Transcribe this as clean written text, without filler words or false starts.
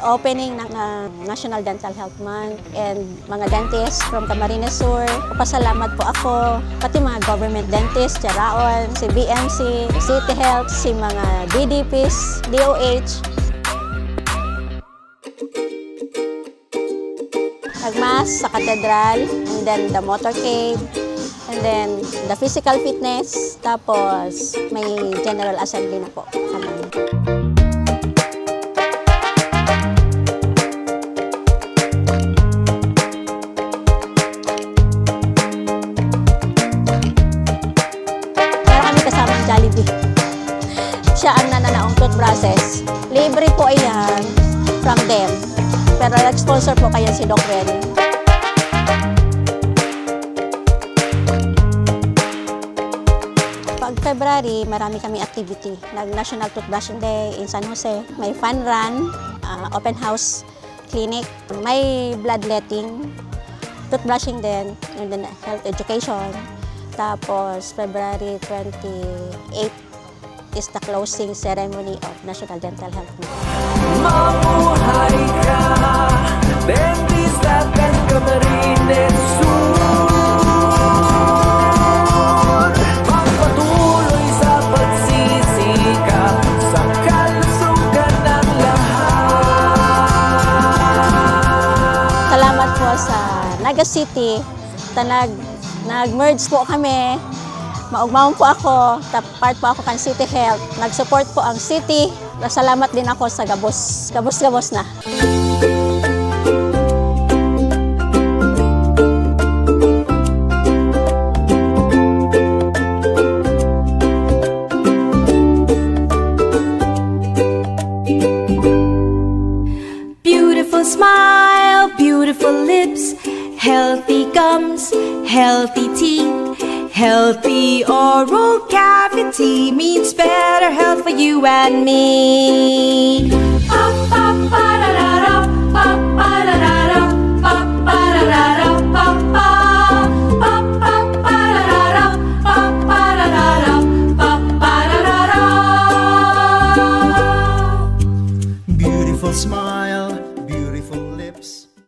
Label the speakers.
Speaker 1: opening ng National Dental Health Month and mga dentists from Camarines Sur. Pasalamat po ako, pati mga government dentists, Charaon, si BMC, City Health, si mga DDPs, DOH. Nagmas sa Cathedral, and then the motorcade, and then the physical fitness, tapos may general assembly na po kami. Meron kami kasamang Jollibee. Siya ang nananaong toothbrushes. Libre po ayan from them. Pero nag-sponsor po kaya si Doc Renny. Pag February, marami kami activity. Nag-National Toothbrushing Day in San Jose. May fun run, open house clinic. May bloodletting, toothbrushing din, and then health education. Tapos February 28 is the closing ceremony of National Dental Health Month.
Speaker 2: Mabuhay ka, Dentista at Camarines Sur. Pagpatuloy sa pagsisikap sa kalusugan ng lahat.
Speaker 1: Salamat po sa Naga City. Nag-merge po kami. Maugmahon po ako, part po ako kan City Health. Nag-support po ang City. Salamat din ako sa Gabos. Gabos na.
Speaker 3: Beautiful smile, beautiful lips, healthy gums, healthy teeth. Healthy oral cavity means better health for you and me. Up, up,